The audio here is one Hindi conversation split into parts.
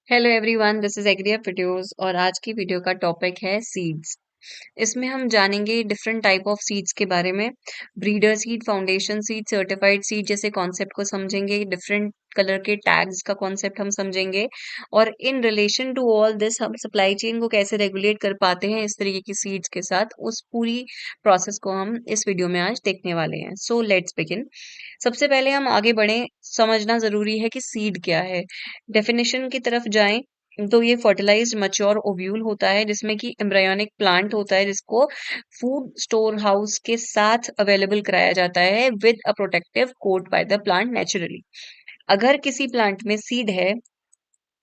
Hello everyone, this is agri videos और आज की वीडियो का टॉपिक है सीड्स। इसमें हम जानेंगे डिफरेंट टाइप ऑफ सीड्स के बारे में। Breeder seed, foundation seed, certified seed जैसे कॉन्सेप्ट को समझेंगे। डिफरेंट कलर के टैग्स का कॉन्सेप्ट हम समझेंगे और in relation to all this हम सप्लाई चेन को कैसे रेगुलेट कर पाते हैं इस तरीके की सीड्स के साथ, उस पूरी प्रोसेस को हम इस वीडियो में आज देखने वाले हैं। So let's begin. सबसे पहले हम आगे बढ़ें, समझना ज़रूरी है कि सीड क्या है। डेफिनेशन की तरफ जाएँ तो ये फर्टिलाइज्ड मैच्योर ओव्यूल होता है जिसमें कि एम्ब्रायोनिक प्लांट होता है जिसको फूड स्टोर हाउस के साथ अवेलेबल कराया जाता है with a protective coat by the plant naturally. अगर किसी प्लांट में सीड है,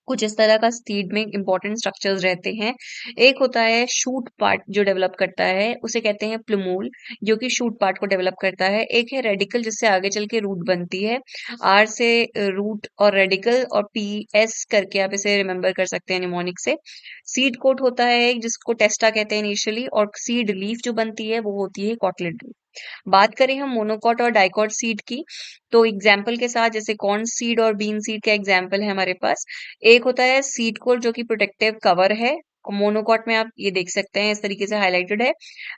कुछ इस तरह का सीड में इंपॉर्टेंट स्ट्रक्चर्स रहते हैं। एक होता है शूट पार्ट जो डेवलप करता है, उसे कहते हैं प्लूमूल, जो कि शूट पार्ट को डेवलप करता है। एक है रेडिकल जिससे आगे चल के रूट बनती है। आर से रूट और रेडिकल और पी एस करके आप इसे रिमेम्बर कर सकते हैं निमोनिक से। सीड कोट होता है एक जिसको टेस्टा कहते हैं इनिशियली, और सीड लीफ जो बनती है वो होती है कॉटलेट। बात करें हम मोनोकॉट और डाइकॉट सीड की, तो एग्जाम्पल के साथ जैसे कॉर्न सीड और बीन सीड का एग्जाम्पल है हमारे पास। एक होता है सीड कोट जो कि प्रोटेक्टिव कवर है। मोनोकॉट में आप ये देख सकते हैं इस तरीके से हाईलाइटेड है।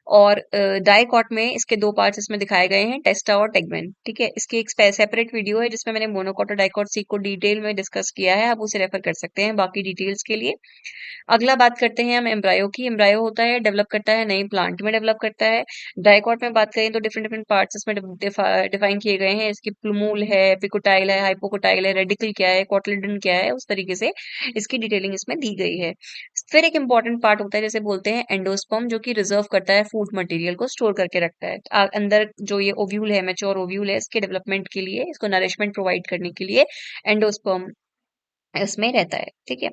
और डाइकॉट में इसके दो पार्ट्स इसमें दिखाए गए हैं, टेस्टा और टेगमेन। ठीक है, इसकी एक सेपरेट वीडियो है जिसमें मैंने मोनोकॉट और डाइकॉट सीड को डिटेल में डिस्कस किया है, आप उसे रेफर कर सकते हैं बाकी डिटेल्स के लिए। अगला बात करते हैं हम एम्ब्रायो की। एम्ब्रायो होता है डेवलप करता है नई प्लांट में डेवलप करता है। डाइकॉट में बात करें तो डिफरेंट डिफरेंट पार्ट्स इसमें डिफाइन किए गए हैं। इसकी प्लूमूल है, पिकोटाइल है, हाइपोकोटाइल है, रेडिकल क्या है, कॉटलिडन क्या है, उस तरीके से इसकी डिटेलिंग इसमें दी गई है। फिर एक इंपॉर्टेंट पार्ट होता है जैसे बोलते हैं एंडोस्पर्म, जो कि रिजर्व करता है फूड मटेरियल को, स्टोर करके रखता है। अंदर जो ये ओव्यूल है, मैच्योर ओव्यूल है, इसके डेवलपमेंट के लिए, इसको नरिशमेंट प्रोवाइड करने के लिए एंडोस्पर्म इसमें रहता है। ठीक है,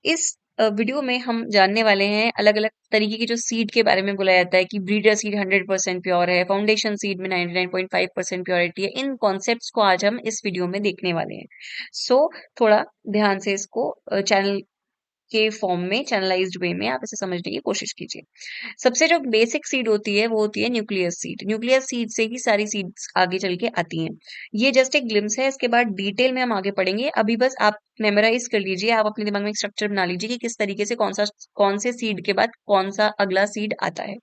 इस वीडियो में हम जानने वाले हैं अलग-अलग तरीके के जो सीड के बारे में बोला जाता है कि ब्रीडर सीड 100% प्योर है, फाउंडेशन सीड में 99.5% प्योरिटी है। इन कॉन्सेप्ट्स को आज हम इस वीडियो में देखने वाले हैं। सो थोड़ा ध्यान से इसको चैनल के फॉर्म में, चैनलाइज्ड वे में आप इसे समझने की कोशिश कीजिए। सबसे जो बेसिक सीड होती है वो होती है न्यूक्लियस सीड। न्यूक्लियस सीड से ही सारी सीड्स आगे चल के आती हैं। ये जस्ट एक ग्लिम्स है, इसके बाद डिटेल में हम आगे पढ़ेंगे। अभी बस आप मेमोराइज कर लीजिए, आप अपने दिमाग में एक स्ट्रक्चर बना लीजिए कि किस तरीके से कौन से सीड के बाद कौन सा अगला सीड आता है।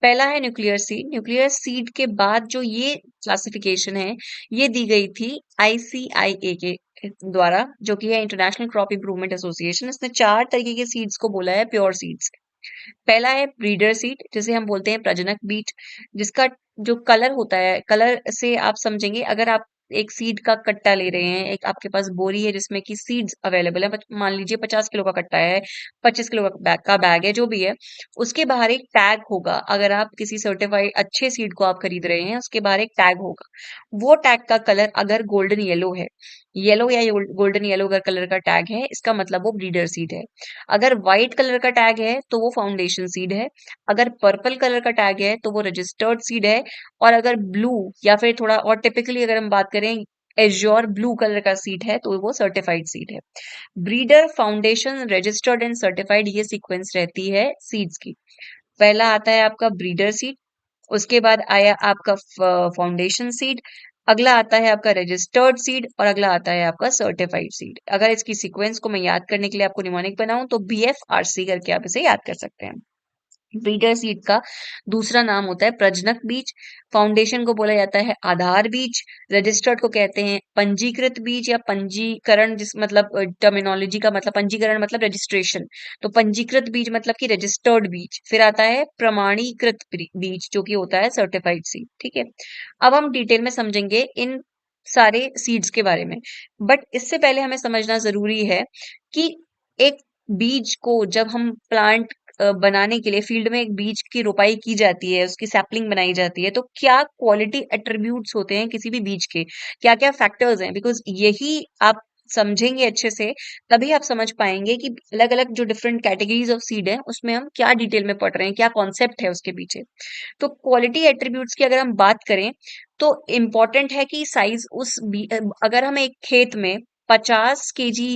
पहला है न्यूक्लियर सीड। न्यूक्लियर सीड के बाद जो ये क्लासिफिकेशन है, ये दी गई थी आईसीआईए के द्वारा, जो कि है इंटरनेशनल क्रॉप इंप्रूवमेंट एसोसिएशन। इसने चार तरीके के सीड्स को बोला है प्योर सीड्स। पहला है ब्रीडर सीड, जिसे हम बोलते हैं प्रजनक बीज, जिसका जो कलर होता है, कलर से आप समझेंगे अगर आप एक सीड का कट्टा ले रहे हैं, एक आपके पास बोरी है जिसमें कि सीड्स अवेलेबल है, मान लीजिए 50 किलो का कट्टा है, 25 किलो का बैग है, जो भी है, उसके बाहर एक टैग होगा। अगर आप किसी सर्टिफाइड अच्छे सीड को आप खरीद रहे हैं, उसके बाहर एक टैग होगा। वो टैग का कलर अगर गोल्डन येलो है, येलो या गोल्डन येलो अगर कलर का टैग है, इसका मतलब वो ब्रीडर सीड है। अगर व्हाइट कलर का टैग है तो वो फाउंडेशन सीड है। अगर पर्पल कलर का टैग है तो वो रजिस्टर्ड सीड है। और अगर ब्लू या फिर थोड़ा और टिपिकली अगर हम बात करें एज्योर ब्लू कलर का सीड है तो वो सर्टिफाइड सीड है। Breeder, foundation, registered and certified, ये सीक्वेंस रहती है सीड्स की। पहला आता है आपका ब्रीडर सीड, उसके बाद आया आपका फाउंडेशन सीड, अगला आता है आपका रजिस्टर्ड सीड और अगला आता है आपका सर्टिफाइड सीड। अगर इसकी सीक्वेंस को मैं याद करने के लिए आपको निमोनिक बनाऊं तो BFRC करके आप इसे याद कर सकते हैं। ब्रीडर सीड का दूसरा नाम होता है प्रजनक बीज। फाउंडेशन को बोला जाता है आधार बीज। रजिस्टर्ड को कहते हैं पंजीकृत बीज या पंजीकरण, जिस मतलब टर्मिनोलॉजी का मतलब पंजीकरण मतलब रजिस्ट्रेशन। तो पंजीकृत बीज मतलब कि रजिस्टर्ड बीज। फिर आता है प्रमाणीकृत बीज जो कि होता है सर्टिफाइड सीड। ठीक है, अब हम डिटेल में समझेंगे इन सारे सीड्स के बारे में। बट इससे पहले हमें समझना जरूरी है कि एक बीज को जब हम प्लांट बनाने के लिए फील्ड में एक बीज की रोपाई की जाती है, उसकी सैपलिंग बनाई जाती है, तो क्या क्वालिटी एट्रीब्यूट्स होते हैं किसी भी बीज के, क्या-क्या फैक्टर्स हैं, बिकॉज़ यही आप समझेंगे अच्छे से, तभी आप समझ पाएँगे कि अलग-अलग जो डिफरेंट कैटेगरीज़ ऑफ सीड है, उसमें हम क्या डिटेल में पढ़ रहे हैं, क्या कॉन्सेप्ट है उसके पीछे। तो क्वालिटी एट्रीब्यूट्स की अगर हम बात करें, तो इम्पोर्टेंट है कि साइज़ अगर हम एक खेत में 50 केजी,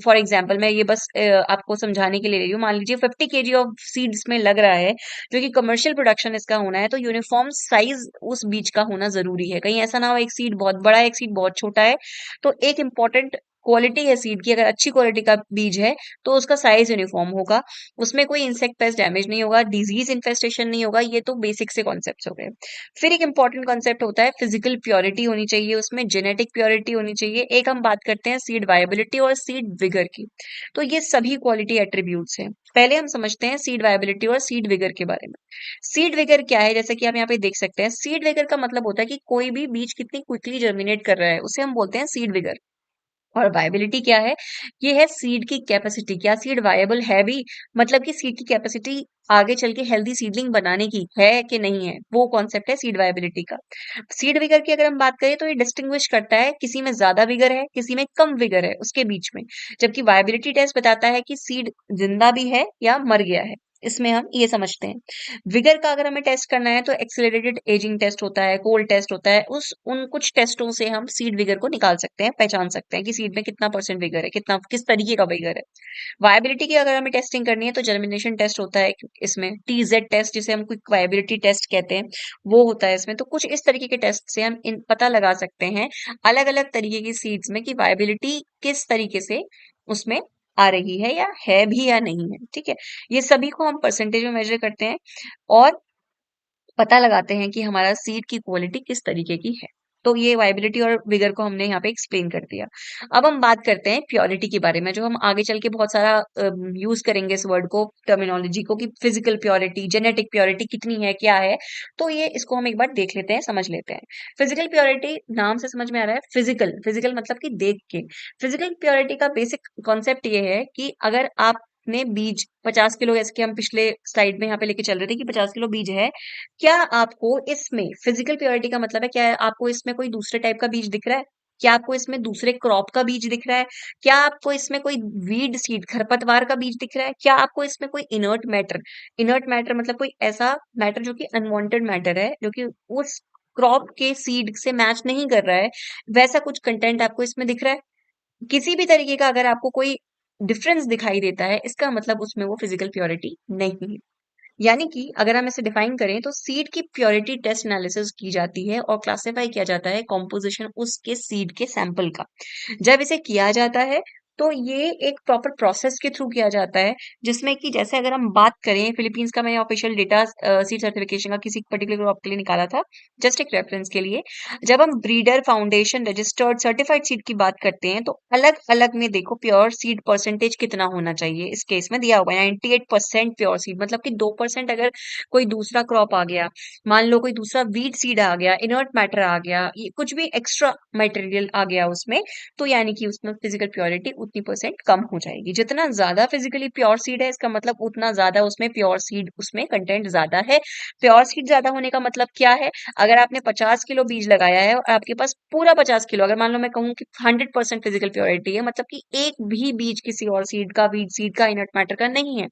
फॉर एग्जांपल मैं ये बस आपको समझाने के लिए ले रही हूँ, मान लीजिए 50 केजी ऑफ सीड इसमें लग रहा है, जो कि कमर्शियल प्रोडक्शन इसका होना है, तो यूनिफॉर्म साइज उस बीज का होना ज़रूरी है। कहीं ऐसा ना हो एक सीड बहुत बड़ा है, एक सीड बहुत छोटा है। तो एक इम्पोर्टेंट क्वालिटी है सीड की, अगर अच्छी क्वालिटी का बीज है तो उसका साइज यूनिफॉर्म होगा, उसमें कोई इंसेक्ट पेस्ट डैमेज नहीं होगा, डिजीज इन्फेस्टेशन नहीं होगा। ये तो बेसिक से कॉन्सेप्ट हो गए। फिर एक इंपॉर्टेंट कॉन्सेप्ट होता है फिजिकल प्योरिटी होनी चाहिए, उसमें जेनेटिक प्योरिटी होनी चाहिए। एक हम बात करते हैं सीड वायबिलिटी और सीड विगर की। तो ये सभी क्वालिटी एट्रीब्यूट्स हैं। पहले हम समझते हैं सीड वायबिलिटी और सीड विगर के बारे में। सीड विगर क्या है, जैसे कि आप यहाँ पे देख सकते हैं, सीड विगर का मतलब होता है कि कोई भी बीज कितनी क्विकली जर्मिनेट कर रहा है, उसे हम बोलते हैं सीड विगर। और वायबिलिटी क्या है, ये है सीड की कैपेसिटी, क्या सीड वायबल है भी, मतलब कि सीड की कैपेसिटी आगे चल के हेल्दी सीडलिंग बनाने की है कि नहीं है, वो कॉन्सेप्ट है सीड वायबिलिटी का। सीड विगर की अगर हम बात करें तो ये डिस्टिंग्विश करता है किसी में ज्यादा विगर है, किसी में कम विगर है, उसके बीच में। जबकि वायबिलिटी टेस्ट बताता है कि सीड जिंदा भी है या मर गया है। इसमें हम ये समझते हैं। विगर का अगर हमें टेस्ट करना है तो एक्सेलरेटेड एजिंग टेस्ट होता है, कोल्ड टेस्ट होता है, उस उन कुछ टेस्टों से हम सीड विगर को निकाल सकते हैं, पहचान सकते हैं कि सीड में कितना परसेंट विगर है, कितना किस तरीके का विगर है। वायबिलिटी की अगर हमें टेस्टिंग करनी है तो जर्मिनेशन टेस्ट होता है इसमें, टीजेड टेस्ट जिसे हम क्विक वायबिलिटी टेस्ट कहते हैं, वो होता है इसमें। तो कुछ इस तरीके के टेस्ट से हम इन पता लगा सकते हैं अलग अलग तरीके की सीड्स में कि वायबिलिटी किस तरीके से उसमें आ रही है या है भी या नहीं है। ठीक है, ये सभी को हम परसेंटेज में मेजर करते हैं और पता लगाते हैं कि हमारा सीड की क्वालिटी किस तरीके की है। तो ये वायबिलिटी और विगर को हमने यहाँ पे एक्सप्लेन कर दिया। अब हम बात करते हैं प्योरिटी के बारे में, जो हम आगे चल के बहुत सारा यूज करेंगे इस वर्ड को, टर्मिनोलॉजी को, कि फिजिकल प्योरिटी, जेनेटिक प्योरिटी कितनी है, क्या है। तो ये इसको हम एक बार देख लेते हैं, समझ लेते हैं। फिजिकल प्योरिटी नाम से समझ में आ रहा है, फिजिकल, फिजिकल मतलब कि देख के। फिजिकल प्योरिटी का बेसिक कॉन्सेप्ट ये है कि अगर आप ने बीज 50 किलो, जैसे कि हम पिछले स्लाइड में यहाँ पे लेके चल रहे थे कि 50 किलो बीज है, क्या आपको इसमें फिजिकल प्योरिटी का मतलब है, क्या आपको इसमें कोई दूसरे टाइप का बीज दिख रहा है, क्या आपको इसमें दूसरे क्रॉप का बीज दिख रहा है, क्या आपको इसमें कोई वीड सीड, खरपतवार का बीज दिख रहा है, क्या आपको इसमें कोई इनर्ट मैटर, इनर्ट मैटर मतलब कोई ऐसा मैटर जो कि अनवांटेड मैटर है, जो कि उस क्रॉप के सीड से मैच नहीं कर रहा है, वैसा कुछ कंटेंट आपको इसमें दिख रहा है। किसी भी तरीके का अगर आपको कोई डिफरेंस दिखाई देता है, इसका मतलब उसमें वो फिजिकल प्योरिटी नहीं है। यानी कि अगर हम इसे डिफाइन करें तो सीड की प्योरिटी टेस्ट एनालिसिस की जाती है और क्लासिफाई किया जाता है कॉम्पोजिशन उसके सीड के सैंपल का। जब इसे किया जाता है तो ये एक प्रॉपर प्रोसेस के थ्रू किया जाता है, जिसमें कि जैसे अगर हम बात करें, फिलीपींस का मैंने ऑफिशियल डेटा सीड सर्टिफिकेशन का किसी पर्टिकुलर क्रॉप के लिए निकाला था, जस्ट एक रेफरेंस के लिए। जब हम breeder foundation registered certified seed की बात करते हैं तो अलग अलग में देखो प्योर सीड परसेंटेज कितना होना चाहिए। इस केस में दिया हुआ है 98% प्योर सीड, मतलब कि 2% अगर कोई दूसरा क्रॉप आ गया, मान लो कोई दूसरा वीट सीड आ गया, इनर्ट मैटर आ गया, ये कुछ भी एक्स्ट्रा मटेरियल आ गया उसमें, तो यानी कि उसमें फिजिकल प्योरिटी उतनी परसेंट कम हो जाएगी। जितना ज्यादा फिजिकली प्योर सीड है, इसका मतलब उतना ज्यादा उसमें प्योर सीड, उसमें कंटेंट ज्यादा है। प्योर सीड ज्यादा होने का मतलब क्या है, अगर आपने 50 किलो बीज लगाया है और आपके पास पूरा 50 किलो, अगर मान लो मैं कहूँ कि 100% फिजिकल प्योरिटी है, मतलब कि एक भी बीज किसी और सीड का, बीज सीड का, इनर्ट मैटर का नहीं है,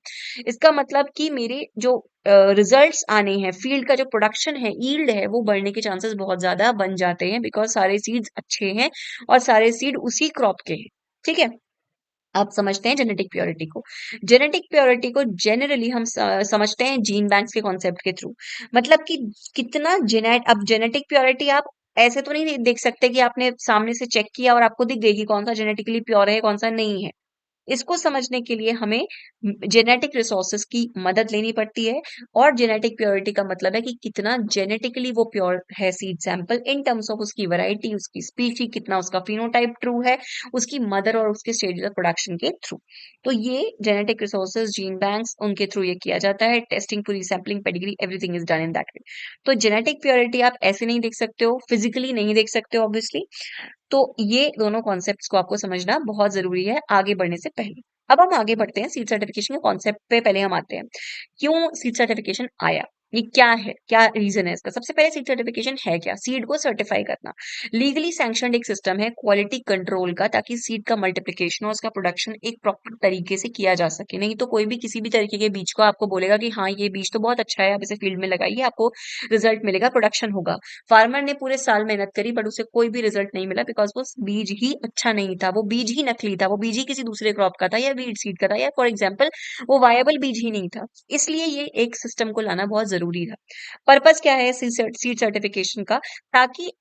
इसका मतलब कि मेरे जो रिजल्ट्स आने हैं, फील्ड का जो प्रोडक्शन है, यील्ड है, वो बढ़ने के चांसेस बहुत ज्यादा बन जाते हैं, बिकॉज सारे सीड्स अच्छे हैं और सारे सीड उसी क्रॉप के हैं। ठीक है, आप समझते हैं जेनेटिक प्योरिटी को। जेनेटिक प्योरिटी को जनरली हम समझते हैं जीन बैंक्स के कॉन्सेप्ट के थ्रू, मतलब कि कितना जेनेट, अब जेनेटिक प्योरिटी आप ऐसे तो नहीं देख सकते कि आपने सामने से चेक किया और आपको दिख गई कि कौन सा जेनेटिकली प्योर है कौन सा नहीं है। इसको समझने के लिए हमें जेनेटिक रिसोर्सेस की मदद लेनी पड़ती है। और जेनेटिक प्योरिटी का मतलब है कि कितना जेनेटिकली वो प्योर है seed sample, in terms of उसकी वैरायटी, उसकी स्पीशी, कितना उसका फिनोटाइप ट्रू है, उसकी मदर और उसके स्टेज ऑफ प्रोडक्शन के थ्रू। तो ये जेनेटिक रिसोर्सेज, जीन बैंक्स, उनके थ्रू ये किया जाता है। टेस्टिंग, पूरी sampling, pedigree, everything is done in that way. तो जेनेटिक प्योरिटी आप ऐसे नहीं देख सकते हो, फिजिकली नहीं देख सकते हो ऑब्वियसली। तो ये दोनों कॉन्सेप्ट्स को आपको समझना बहुत जरूरी है आगे बढ़ने से पहले। अब हम आगे बढ़ते हैं, सीड सर्टिफिकेशन के कॉन्सेप्ट पे पहले हम आते हैं। क्यों सीड सर्टिफिकेशन आया, ये क्या है, क्या रीजन है इसका। सबसे पहले सीड सर्टिफिकेशन है क्या, सीड को सर्टिफाई करना लीगली सैंक्शनड एक सिस्टम है क्वालिटी कंट्रोल का, ताकि सीड का मल्टीप्लिकेशन और उसका प्रोडक्शन एक प्रॉपर तरीके से किया जा सके। नहीं तो कोई भी किसी भी तरीके के बीज को आपको बोलेगा कि हाँ ये बीज तो बहुत अच्छा है, आप इसे फील्ड में लगाइए, आपको रिजल्ट मिलेगा, प्रोडक्शन होगा। फार्मर ने पूरे साल मेहनत करी बट उसे कोई भी रिजल्ट नहीं मिला, बिकॉज वो बीज ही अच्छा नहीं था, वो बीज ही नकली था, वो बीज ही किसी दूसरे क्रॉप का था या वीड सीड का था, या फॉर एग्जाम्पल वो वायबल बीज ही नहीं था। इसलिए ये एक सिस्टम को लाना बहुत जरूरी था। पर्पस क्या है सीड सर्टिफिकेशन का, ताकि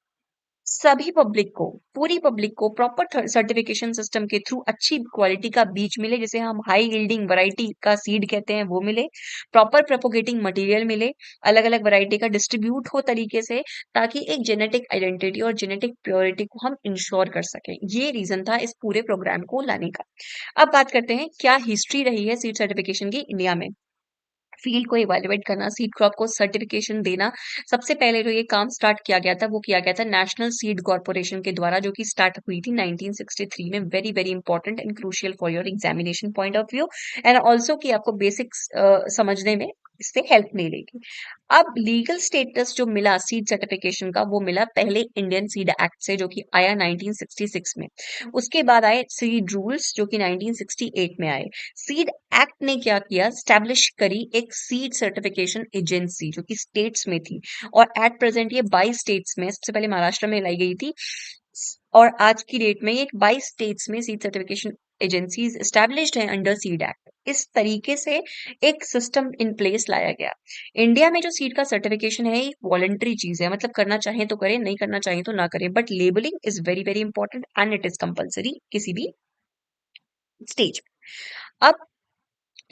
सभी पब्लिक को, पूरी पब्लिक को प्रॉपर सर्टिफिकेशन सिस्टम के थ्रू अच्छी क्वालिटी का बीज मिले, जिसे हम हाई यील्डिंग वैरायटी का सीड कहते हैं, वो मिले, प्रॉपर प्रोपोगेटिंग मटेरियल मिले, अलग अलग वैरायटी का डिस्ट्रीब्यूट हो तरीके से, ताकि एक जेनेटिक आइडेंटिटी और जेनेटिक प्योरिटी को हम इंश्योर कर सकें। ये रीजन था इस पूरे प्रोग्राम को लाने का। अब बात करते हैं क्या हिस्ट्री रही है सीड सर्टिफिकेशन की इंडिया में। फील्ड को इवैल्यूएट करना, सीड क्रॉप को सर्टिफिकेशन देना, सबसे पहले जो ये काम स्टार्ट किया गया था वो किया गया था नेशनल सीड कॉर्पोरेशन के द्वारा, जो कि स्टार्ट हुई थी 1963 में। Very very important and crucial for your examination point of view, and also कि आपको बेसिक्स समझने में इससे हेल्प मिलेगी। अब लीगल स्टेटस जो मिला सीड सर्टिफिकेशन का, वो मिला पहले इंडियन सीड एक्ट से, जो कि आया 1966 में। उसके बाद आए सीड रूल्स, जो कि 1968 में आए। सीड एक्ट ने क्या किया, स्टैब्लिश करी एक सीड सर्टिफिकेशन एजेंसी, जो कि स्टेट्स में थी, और एट प्रेजेंट ये 22 स्टेट्स में, सबसे पहले महाराष्ट्र में लाई गई थी, और आज की डेट में ये 22 स्टेट्स में सीड सर्टिफिकेशन एजेंसीज एस्टैब्लिश्ड हैं अंडर सीड एक्ट। इस तरीके से एक सिस्टम इन प्लेस लाया गया। इंडिया में जो सीड का सर्टिफिकेशन है, ये वॉलंटरी चीज है, मतलब करना चाहें तो करें, नहीं करना चाहें तो ना करें, but labelling is very very important and it is compulsory किसी भी स्टेज। अब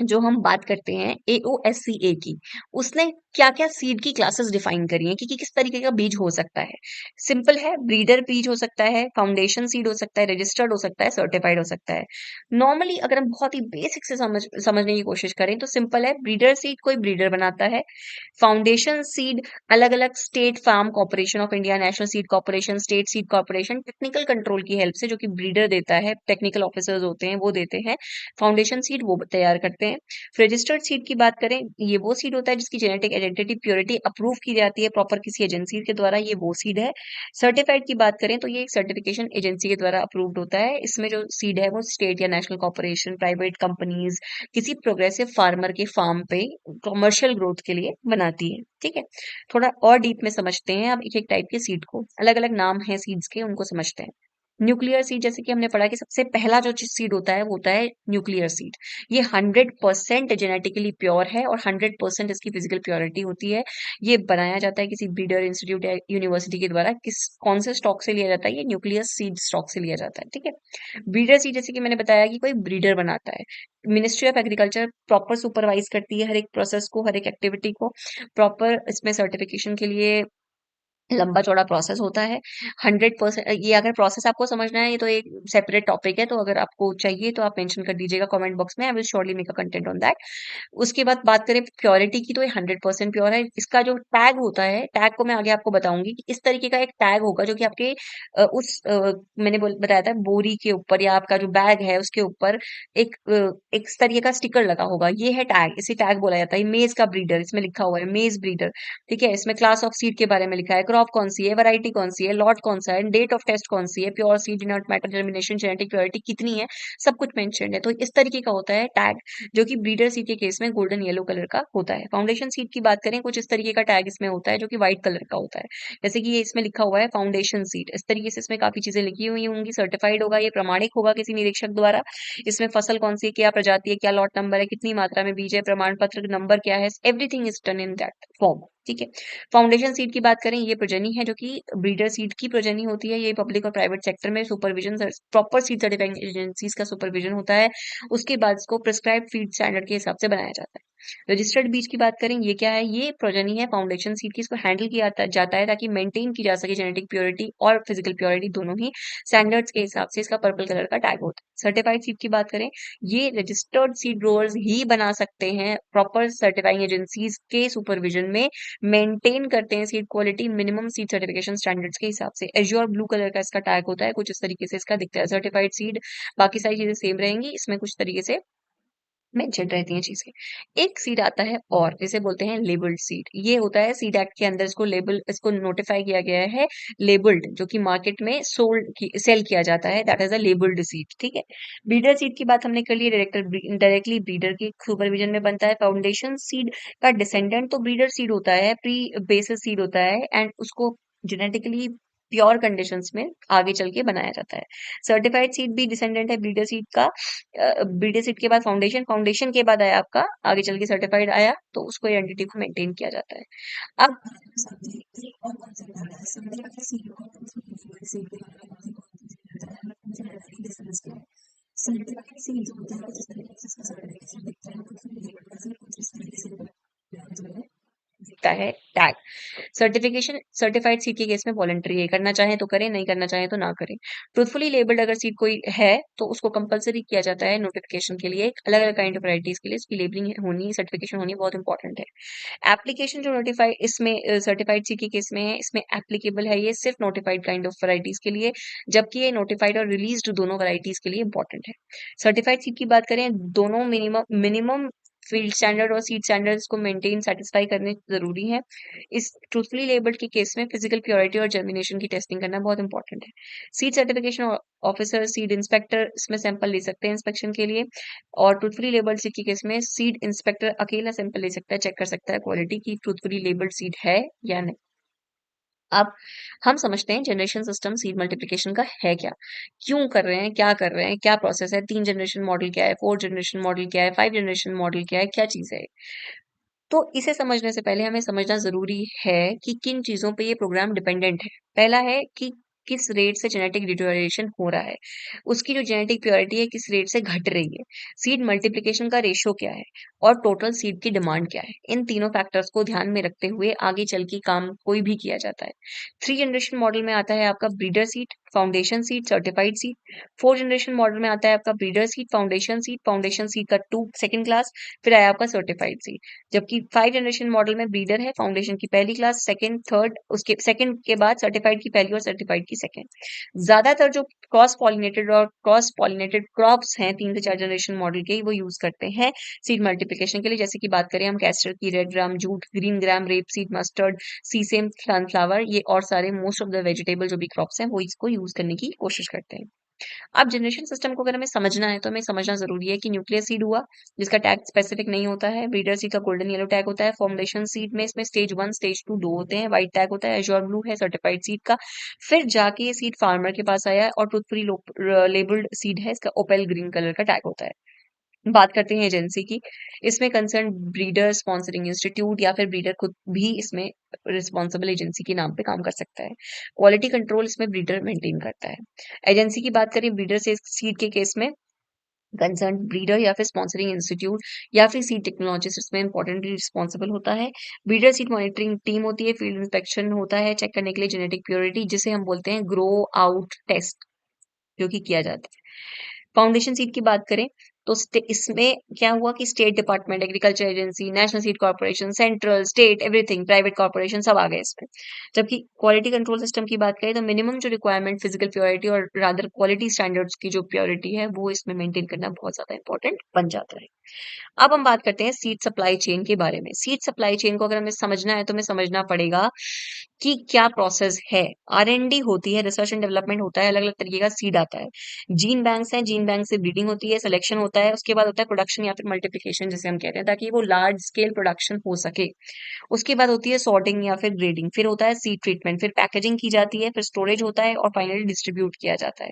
जो हम बात करते हैं एओएससीए की, उसने क्या-क्या सीड की क्लासेस डिफाइन करी हैं कि किस तरीके का बीज हो सकता है। सिंपल है, ब्रीडर बीज हो सकता है, फाउंडेशन सीड हो सकता है, रजिस्टर्ड हो सकता है, सर्टिफाइड हो सकता है। नॉर्मली अगर हम बहुत ही बेसिक से समझने की कोशिश करें तो सिंपल है, ब्रीडर सीड कोई ब्रीडर बनाता है। फाउंडेशन सीड अलग-अलग state farm corporation of India, national seed corporation, state seed corporation technical control की हेल्प से, जो कि ब्रीडर देता है, टेक्निकल ऑफिसर्स होते हैं वो देते हैं। फाउंडेशन सीड वो तैयार करते हैं। रजिस्टर्ड सीड की बात करें, ये वो सीड होता है जिसकी जेनेटिक आइडेंटिटी प्योरिटी अप्रूव की जाती है प्रॉपर किसी एजेंसी के द्वारा, ये वो सीड है। सर्टिफाइड की बात करें तो ये एक सर्टिफिकेशन एजेंसी के द्वारा अप्रूव्ड होता है। इसमें जो सीड है वो स्टेट या नेशनल कॉर्पोरेशन, प्राइवेट कंपनीज, किसी प्रोग्रेसिव फार्मर के फार्म पे कमर्शियल ग्रोथ के लिए बनाती है। ठीक है, थोड़ा और डीप में समझते हैं अब एक एक टाइप के सीड को। अलग अलग नाम है सीड्स के, उनको समझते हैं। न्यूक्लियर सीड, जैसे कि हमने पढ़ा कि सबसे पहला जो सीड होता है वो होता है न्यूक्लियर सीड। ये 100% जेनेटिकली प्योर है और 100% इसकी फिजिकल प्योरिटी होती है। ये बनाया जाता है किसी ब्रीडर इंस्टीट्यूट या यूनिवर्सिटी के द्वारा। किस कौन से स्टॉक से लिया जाता है, ये न्यूक्लियर सीड स्टॉक से लिया जाता है। ठीक है, ब्रीडर सीड जैसे कि मैंने बताया कि कोई ब्रीडर बनाता है। Ministry of agriculture proper supervise करती है हर एक प्रोसेस को, हर एक एक्टिविटी को। प्रॉपर इसमें सर्टिफिकेशन के लिए लंबा चौड़ा प्रोसेस होता है। 100% ये अगर प्रोसेस आपको समझना है, ये तो एक सेपरेट टॉपिक है, तो अगर आपको चाहिए तो आप मेंशन कर दीजिएगा कमेंट बॉक्स में, I will surely make a content on that. उसके बाद बात करें प्योरिटी की, तो ये 100% प्योर है। इसका जो टैग होता है, टैग को मैं आगे आपको बताऊंगी कि इस तरीके का एक टैग होगा जो कि आपके मैंने बताया था बोरी के ऊपर या आपका जो बैग है उसके ऊपर एक इस तरीके का स्टिकर लगा होगा, ये है टैग, इसे टैग बोला जाता है। मेज का ब्रीडर, इसमें लिखा हुआ है मेज ब्रीडर। ठीक है, इसमें क्लास ऑफ सीड के बारे में लिखा है, क्रॉप कौन सी है, वैरायटी कौन सी है, लॉट कौन सा है, डेट ऑफ टेस्ट कौन सी है, pure seed, do not matter, germination, genetic purity कितनी है, सब कुछ मेंशन्ड है। तो इस तरीके का होता है टैग, जो कि ब्रीडर सीड के केस में गोल्डन येलो कलर का होता है। फाउंडेशन सीड की बात करें, कुछ इस तरीके का टैग इसमें होता है जो कि व्हाइट कलर का होता है। जैसे कि ये इसमें लिखा हुआ है फाउंडेशन सीड, इस तरीके से इसमें काफी चीजें लिखी हुई होंगी। सर्टिफाइड होगा, ये प्रमाणिक होगा किसी निरीक्षक द्वारा। इसमें फसल कौन सी है, क्या प्रजाति है, क्या लॉट नंबर है, कितनी मात्रा में बीज है, प्रमाण पत्र नंबर क्या है, everything is done in that form. ठीक है, फाउंडेशन सीड की बात करें, ये प्रजनी है जो कि ब्रीडर सीड की प्रजनी होती है। ये पब्लिक और प्राइवेट सेक्टर में supervision, proper seed certifying agencies का सुपरविजन होता है। उसके बाद इसको प्रिस्क्राइब फीड स्टैंडर्ड के हिसाब से बनाया जाता है। रजिस्टर्ड बीज की बात करें, ये क्या है, ये प्रोजनी है फाउंडेशन सीड की। इसको हैंडल किया जाता है ताकि मेंटेन की जा सके जेनेटिक प्योरिटी और फिजिकल प्योरिटी दोनों ही स्टैंडर्ड्स के हिसाब से। इसका पर्पल कलर का टैग होता है। सर्टिफाइड सीड की बात करें, ये रजिस्टर्ड सीड ग्रोअर्स ही बना सकते हैं, प्रॉपर सर्टिफाइंग एजेंसीज के सुपरविजन में मेंटेन करते हैं seed quality minimum seed certification standards के हिसाब से। एज्योर ब्लू कलर का इसका टैग होता है, कुछ इस तरीके से इसका दिखता है सर्टिफाइड सीड। बाकी सारी चीजें सेम रहेंगी, इसमें कुछ तरीके से मेंशन रहती हैं चीजें। एक सीड आता है और जिसे बोलते हैं लेबल्ड सीड। ये होता है सीड एक्ट के अंदर, इसको लेबल, इसको नोटिफाई किया गया है लेबल्ड, जो कि मार्केट में सेल किया जाता है, that is a labelled seed. ठीक है, ब्रीडर सीड की बात हमने कर ली, डायरेक्टली ब्रीडर के सुपरविजन में बनता है। फाउंडेशन सीड का डिसेंडेंट तो ब्रीडर सीड होता है, प्री बेसिस सीड होता है, एंड उसको जेनेटिकली प्योर कंडीशंस में आगे चल के बनाया जाता है। सर्टिफाइड सीड भी डिसेंडेंट है ब्रीडर सीड का। ब्रीडर सीड के बाद फाउंडेशन, फाउंडेशन के बाद आया आपका आगे चल के सर्टिफाइड आया, तो उसको आइडेंटिटी को मेंटेन किया जाता है। अब दिखता है टैग। सर्टिफिकेशन सर्टिफाइड सीड के केस में वॉलंटरी है, करना चाहें तो करें, नहीं करना चाहें तो ना करें। ट्रूथफुली लेबल्ड अगर सीड कोई है तो उसको कंपलसरी किया जाता है नोटिफिकेशन के लिए, अलग अलग काइंड ऑफ वैराइटीज के लिए इसकी लेबलिंग होनी, सर्टिफिकेशन होनी बहुत इंपॉर्टेंट है। एप्लीकेशन जो नोटिफाइड इसमें सर्टिफाइड सीड के केस में है, इसमें एप्लीकेबल है ये सिर्फ नोटिफाइड काइंड ऑफ वैराइटीज के लिए, जबकि ये नोटिफाइड और रिलीज्ड दोनों वैराइटीज के लिए इंपॉर्टेंट है। सर्टिफाइड सीड की बात करें, दोनों मिनिमम मिनिमम फील्ड स्टैंडर्ड और सीड स्टैंडर्ड्स को मेंटेन सेटिस्फाई करने जरूरी है। इस ट्रूथफुली लेबल्ड के केस में फिजिकल प्योरिटी और जर्मिनेशन की टेस्टिंग करना बहुत इंपॉर्टेंट है। Seed certification officer, seed inspector इसमें सैंपल ले सकते हैं इंस्पेक्शन के लिए, और ट्रूथफुली लेबल्ड सीड के केस में सीड इंस्पेक्टर अकेला सैंपल ले सकता है, चेक कर सकता है क्वालिटी की ट्रूथफुली लेबल्ड सीड है या नहीं। अब हम समझते हैं जनरेशन सिस्टम सीड मल्टीप्लिकेशन का है क्या, क्यों कर रहे हैं, क्या कर रहे हैं, क्या प्रोसेस है, 3 जनरेशन मॉडल क्या है, 4 जनरेशन मॉडल क्या है, 5 जनरेशन मॉडल क्या है, क्या चीज है। तो इसे समझने से पहले हमें समझना ज़रूरी है कि किन चीज़ों पे ये प्रोग्राम डिपेंडेंट है। पहला है कि किस रेट से जेनेटिक डिटोरेशन हो रहा है। उसकी जो जेनेटिक प्योरिटी है किस रेट से घट रही है। सीड मल्टीप्लिकेशन का रेशियो क्या है और टोटल सीड की डिमांड क्या है। इन तीनों फैक्टर्स को ध्यान में रखते हुए आगे चल के काम कोई भी किया जाता है। 3 जनरेशन मॉडल में आता है आपका breeder seed, foundation seed, certified seed. 4 generation model में आता है आपका ब्रीडर सीड, फाउंडेशन सीड का 2 सेकंड क्लास, फिर आया आपका सर्टिफाइड सीड। जबकि 5 जनरेशन मॉडल में ब्रीडर है, फाउंडेशन की पहली क्लास, सेकंड, थर्ड, उसके सेकंड के बाद सर्टिफाइड की पहली और सर्टिफाइड की सेकंड। ज्यादातर जो क्रॉस पॉलिनेटेड क्रॉप्स हैं 3 से 4 जनरेशन मॉडल के, वो यूज करते हैं सीड मल्टीप्लिकेशन के लिए। जैसे कि बात करें हम कैस्टर की, रेड ग्राम, jute, green gram, rape seed, mustard, sesame, sunflower, ये और सारे मोस्ट ऑफ द वेजिटेबल जो भी क्रॉप्स हैं वो इसको यूज करने की कोशिश करते हैं। अब जनरेशन सिस्टम को अगर हमें समझना है तो हमें समझना जरूरी है कि न्यूक्लियर सीड हुआ जिसका टैग स्पेसिफिक नहीं होता है, ब्रीडर सीड का गोल्डन येलो टैग होता है, फाउंडेशन सीड में इसमें स्टेज 1 स्टेज 2 दो होते हैं, व्हाइट टैग होता है, एश्योर ब्लू है सर्टिफाइड सीड का। फिर जाके ये सीड फार्मर के पास आया है और ट्रूथफुली लेबल्ड सीड है, इसका ओपेल ग्रीन कलर का टैग होता है। बात करते हैं एजेंसी की। इसमें कंसर्न ब्रीडर, स्पॉन्सरिंग इंस्टीट्यूट या फिर ब्रीडर खुद भी इसमें रिस्पॉन्सिबल एजेंसी के नाम पे काम कर सकता है। क्वालिटी कंट्रोल इसमें ब्रीडर मेंटेन करता है। एजेंसी की बात करें ब्रीडर से सीड के केस में, कंसर्न ब्रीडर या फिर स्पॉन्सरिंग इंस्टीट्यूट या फिर सीड टेक्नोलॉजिस्ट इसमें इंपॉर्टेंटली रिस्पॉन्सिबल होता है। ब्रीडर सीड मॉनिटरिंग टीम होती है, फील्ड इंस्पेक्शन होता है चेक करने के लिए जेनेटिक प्योरिटी, जिसे हम बोलते हैं ग्रो आउट टेस्ट, जो कि किया जाता है। फाउंडेशन सीड की बात करें तो इसमें क्या हुआ कि state department, agriculture agency, national seed corporation, central, state, everything, private corporation सब आ गए इसमें। जबकि क्वालिटी कंट्रोल सिस्टम की बात करें तो मिनिमम जो रिक्वायरमेंट फिजिकल प्योरिटी और रादर क्वालिटी स्टैंडर्ड्स की जो प्योरिटी है वो इसमें मेंटेन करना बहुत ज्यादा इंपॉर्टेंट बन जाता है। अब हम बात करते हैं सीड सप्लाई चेन के बारे में। सीड सप्लाई चेन को अगर हमें समझना है तो हमें समझना पड़ेगा कि क्या प्रोसेस है। R&D होती है, रिसर्च एंड डेवलपमेंट होता है, अलग अलग तरीके का सीड आता है। जीन बैंक्स हैं, जीन बैंक से ब्रीडिंग होती है, सिलेक्शन होता है, उसके बाद होता है प्रोडक्शन या फिर मल्टीप्लिकेशन जिसे हम कहते हैं, ताकि वो लार्ज स्केल प्रोडक्शन हो सके। उसके बाद होती है सॉर्टिंग या फिर ग्रेडिंग, फिर होता है सीड ट्रीटमेंट, फिर पैकेजिंग की जाती है, फिर स्टोरेज होता है और फाइनली डिस्ट्रीब्यूट किया जाता है।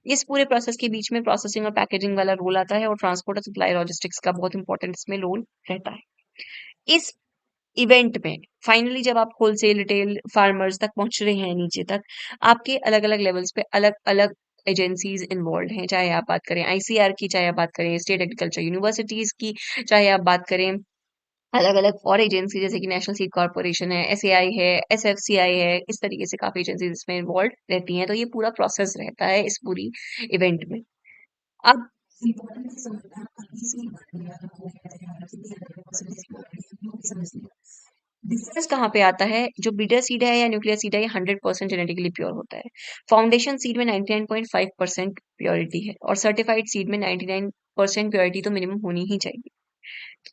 इस पूरे प्रोसेस के बीच में प्रोसेसिंग और पैकेजिंग वाला रोल आता है और ट्रांसपोर्ट और सप्लाई लॉजिस्टिक्स का बहुत इंपॉर्टेंट इसमें रोल रहता है। इस इवेंट में फाइनली जब आप होलसेल, रिटेल, फार्मर्स तक पहुंच रहे हैं, नीचे तक आपके अलग अलग लेवल्स पे अलग अलग एजेंसीज इन्वॉल्व हैं, चाहे आप बात करें ICR की, चाहे आप बात करें स्टेट एग्रीकल्चर यूनिवर्सिटीज की, चाहे आप बात करें अलग अलग और एजेंसी जैसे कि नेशनल सीड कॉर्पोरेशन है, SAI है, SFCI है, इस तरीके से काफी एजेंसीज इसमें इन्वॉल्व रहती हैं। तो ये पूरा प्रोसेस रहता है इस पूरी इवेंट में। अब डिफरेंस कहाँ पे आता है, जो बीटर सीड है या न्यूक्लियर सीड है ये 100% जेनेटिकली प्योर होता है। फाउंडेशन सीड में 99.5% प्योरिटी है और सर्टिफाइड सीड में 99% प्योरिटी तो मिनिमम होनी ही चाहिए।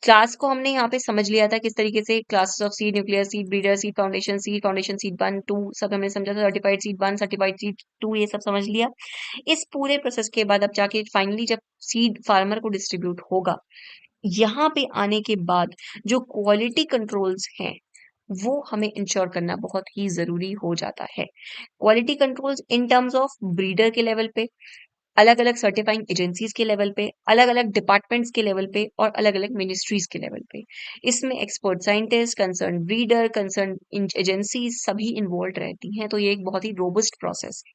क्लास को हमने यहाँ पे समझ लिया था किस तरीके से, classes of seed, nuclear seed, breeder seed, foundation seed 1 2 सब हमने समझा था, सर्टिफाइड सीड 1, सर्टिफाइड सीड 2 ये सब समझ लिया। इस पूरे प्रोसेस के बाद अब जाके फाइनली जब सीड फार्मर को डिस्ट्रीब्यूट होगा, यहाँ पे आने के बाद जो क्वालिटी कंट्रोल्स हैं वो हमें इंश्योर करना बहुत ही ज़रूरी हो जाता है। Quality controls in terms of breeder के लेवल पे, अलग-अलग सर्टिफाइंग एजेंसीज़ के लेवल पे, अलग-अलग डिपार्टमेंट्स के लेवल पे और अलग-अलग मिनिस्ट्रीज़ के लेवल पे। इसमें expert scientist, concerned breeder, concerned agencies सभी इन्वॉल्व्ड रहती हैं, तो ये एक बहुत ही रोबस्ट प्रोसेस है।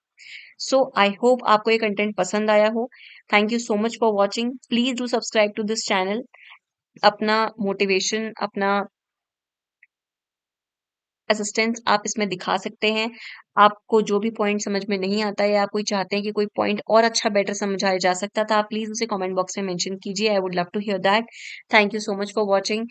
सो आई होप आपको ये कंटेंट पसंद आया हो। Thank you so much for watching. Please do subscribe to this channel. अपना मोटिवेशन, अपना असिस्टेंस आप इसमें दिखा सकते हैं। आपको जो भी पॉइंट समझ में नहीं आता है या आप कोई चाहते हैं कि कोई पॉइंट और अच्छा बेटर समझाया जा सकता था, आप प्लीज़ उसे कमेंट बॉक्स में मेंशन कीजिए। I would love to hear that. Thank you so much for watching.